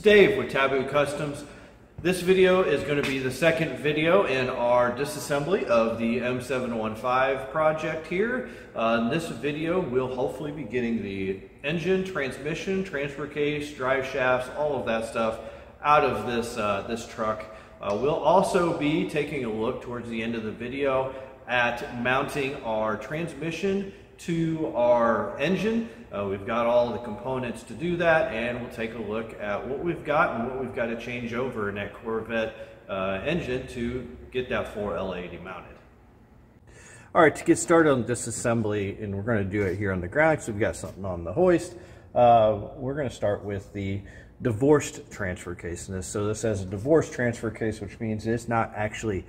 Dave with Taboo Customs. This video is going to be the second video in our disassembly of the M715 project here. In this video, we'll hopefully be getting the engine, transmission, transfer case, drive shafts, all of that stuff out of this truck. We'll also be taking a look towards the end of the video at mounting our transmission to our engine. We've got all the components to do that, and we'll take a look at what we've got and what we've got to change over in that Corvette engine to get that 4L80 mounted. All right, to get started on disassembly, and we're going to do it here on the ground because we've got something on the hoist. We're going to start with the divorced transfer case. And so this has a divorced transfer case, which means it's not actually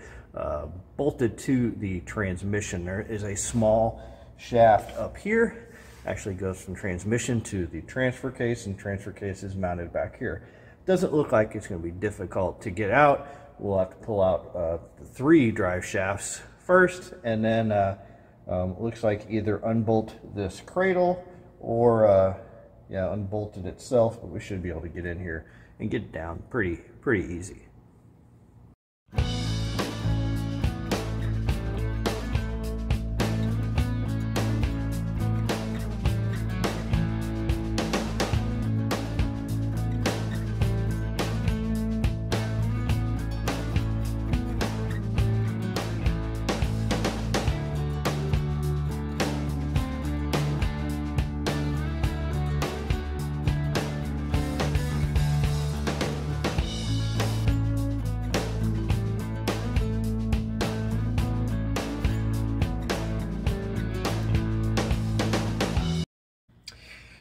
bolted to the transmission. There is a small shaft up here. Actually goes from transmission to the transfer case, and transfer case is mounted back here. Doesn't look like it's going to be difficult to get out. We'll have to pull out the 3 drive shafts first, and then looks like either unbolt this cradle or unbolt it itself, but we should be able to get in here and get it down pretty easy.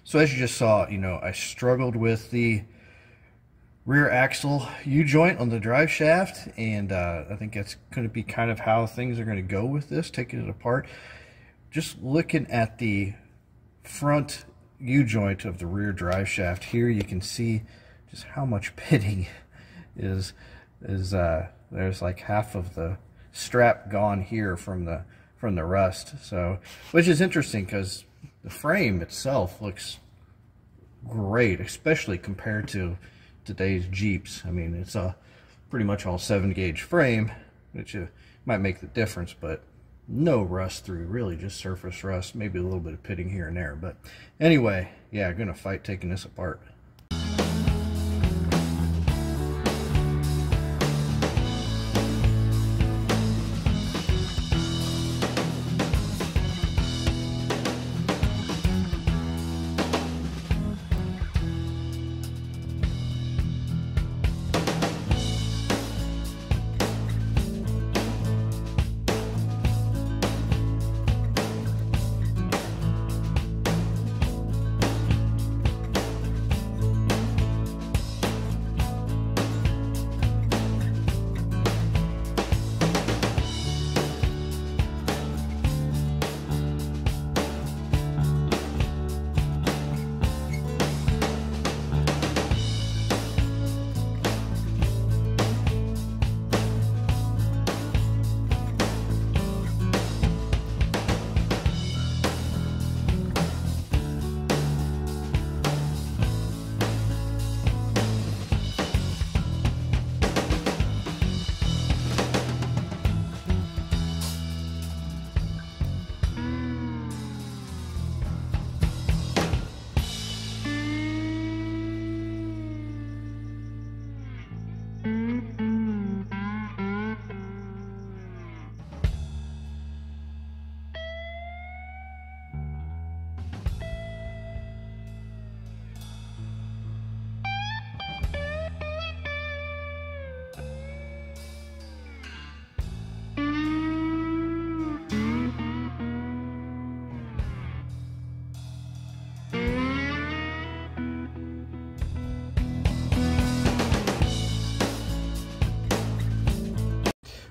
So as you just saw, I struggled with the rear axle U-joint on the drive shaft, and I think that's going to be kind of how things are going to go with this, taking it apart. Just looking at the front U-joint of the rear drive shaft here, you can see just how much pitting is there's like half of the strap gone here from the rust. So, which is interesting because the frame itself looks great, especially compared to today's Jeeps. I mean, it's a pretty much all 7-gauge frame, which might make the difference, but no rust through, really just surface rust, maybe a little bit of pitting here and there. But anyway, yeah, I'm gonna fight taking this apart.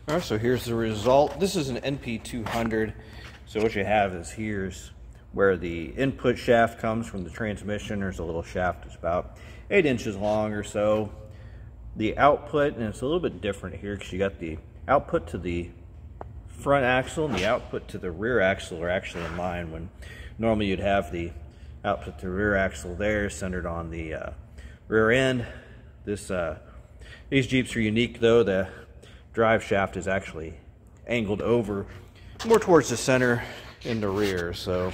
All right, so here's the result. This is an NP200. So what you have is here's where the input shaft comes from the transmission. There's a little shaft that's about 8 inches long or so. The output, and it's a little bit different here because you got the output to the front axle and the output to the rear axle are actually in line, when normally you'd have the output to the rear axle there centered on the rear end. These Jeeps are unique though. The drive shaft is actually angled over more towards the center in the rear. So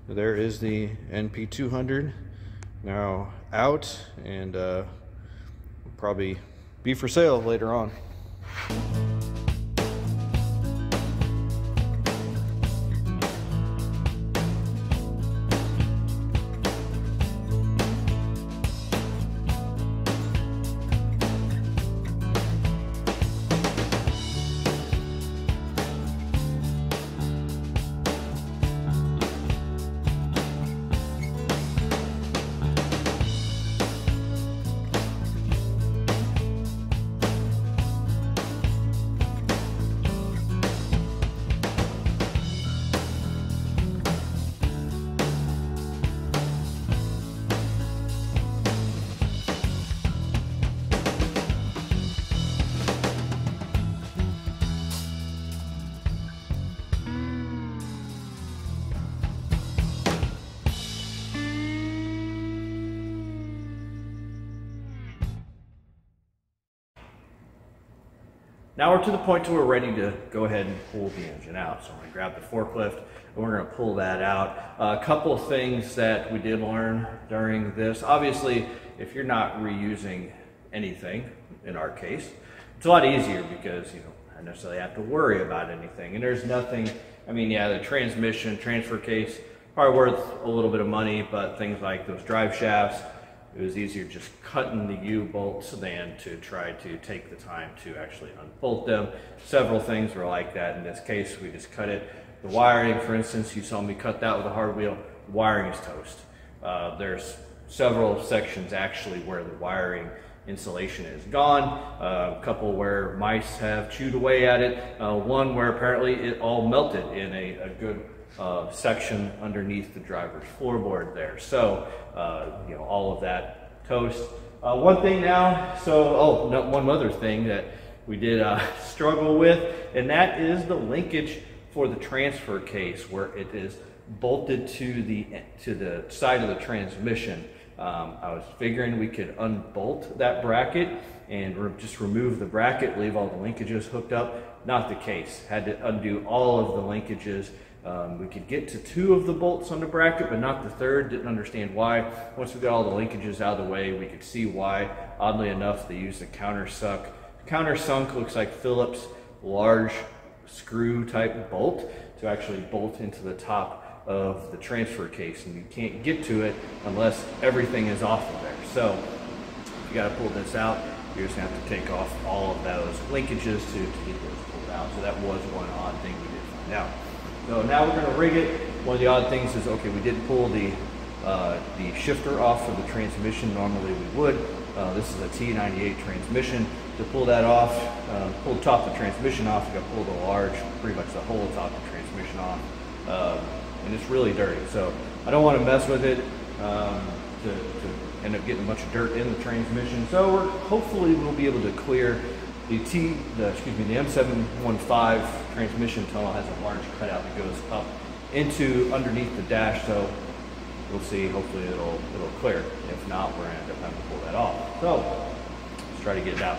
there is the NP200 now out, and will probably be for sale later on. Now we're to the point where we're ready to go ahead and pull the engine out. So I'm going to grab the forklift and we're going to pull that out. A couple of things that we did learn during this. Obviously, if you're not reusing anything, in our case, it's a lot easier because you don't necessarily have to worry about anything. And there's nothing, I mean, yeah, the transmission, transfer case, probably worth a little bit of money, but things like those drive shafts, it was easier just cutting the U-bolts than to try to take the time to actually unbolt them. Several things were like that. In this case, we just cut it. The wiring, for instance, you saw me cut that with a hard wheel. Wiring is toast. There's several sections actually where the wiring insulation is gone. A couple where mice have chewed away at it. One where apparently it all melted in a good section underneath the driver's floorboard there. So, you know, all of that toast. One thing now, so, one other thing that we did struggle with, and that is the linkage for the transfer case where it is bolted to the side of the transmission. I was figuring we could unbolt that bracket and just remove the bracket, leave all the linkages hooked up. Not the case. Had to undo all of the linkages. We could get to 2 of the bolts on the bracket, but not the 3rd. Didn't understand why. Once we got all the linkages out of the way, we could see why. Oddly enough, they used a countersunk. Countersunk looks like Phillips large screw type bolt to actually bolt into the top of the transfer case, and you can't get to it unless everything is off of there. So you got to pull this out. You're just gonna have to take off all of those linkages to get those pulled out. So that was one odd thing we did find out. So now we're gonna rig it. One of the odd things is, okay, we did pull the shifter off for the transmission. Normally we would. This is a T98 transmission. To pull that off, pull the top of the transmission off, you got to pull the large, pretty much the whole top of the transmission off. And it's really dirty, so I don't want to mess with it to end up getting a bunch of dirt in the transmission. So hopefully we'll be able to clear the M715 transmission tunnel. Has a large cutout that goes up into underneath the dash, so we'll see. Hopefully it'll clear. If not, we're gonna end up having to pull that off. So let's try to get it out.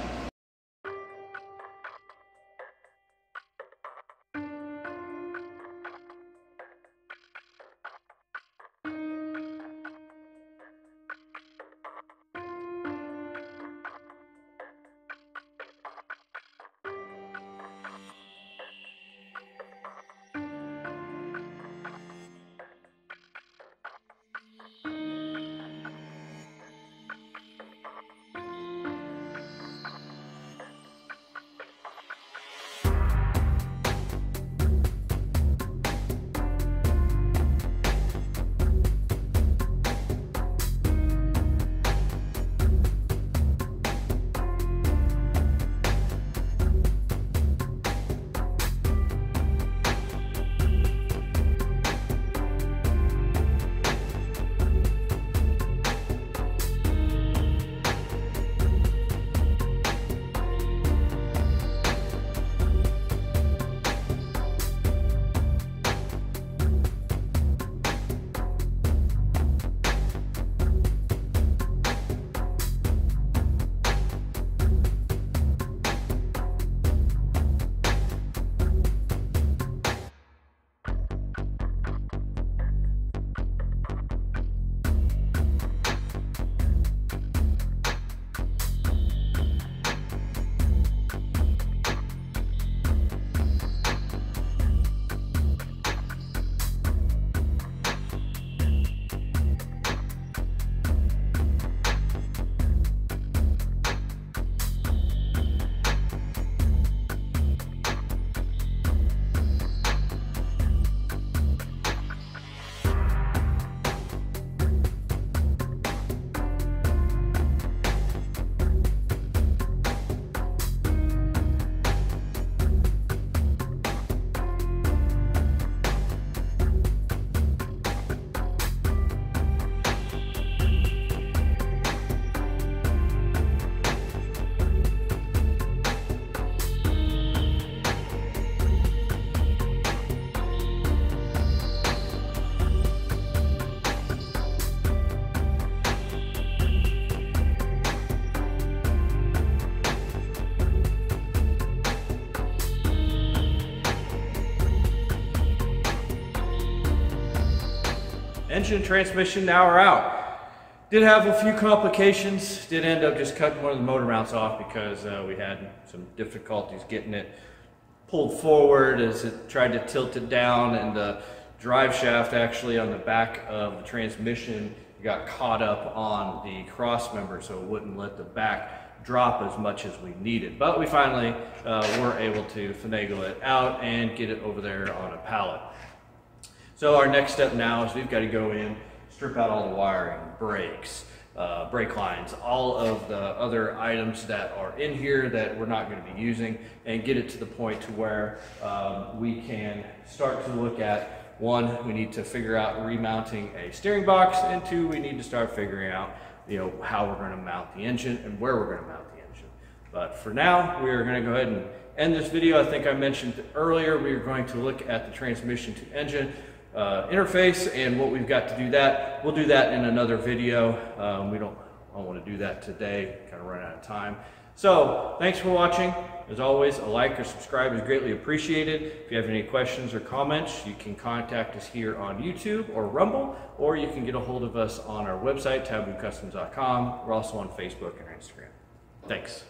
engine and transmission now are out. Did have a few complications. Did end up just cutting one of the motor mounts off because we had some difficulties getting it pulled forward as it tried to tilt it down, and the drive shaft actually on the back of the transmission got caught up on the cross member, so it wouldn't let the back drop as much as we needed. But we finally were able to finagle it out and get it over there on a pallet. So our next step now is we've got to go in, strip out all the wiring, brakes, brake lines, all of the other items that are in here that we're not going to be using, and get it to the point to where we can start to look at, one, we need to figure out remounting a steering box, and two, we need to start figuring out, how we're going to mount the engine and where we're going to mount the engine. But for now, we are going to go ahead and end this video. I think I mentioned earlier we are going to look at the transmission to engine interface and what we've got to do that. We'll do that in another video. I don't want to do that today, kind of run out of time. So thanks for watching. As always, a like or subscribe is greatly appreciated. If you have any questions or comments, you can contact us here on YouTube or Rumble, or you can get a hold of us on our website, taboocustoms.com. We're also on Facebook and Instagram. Thanks.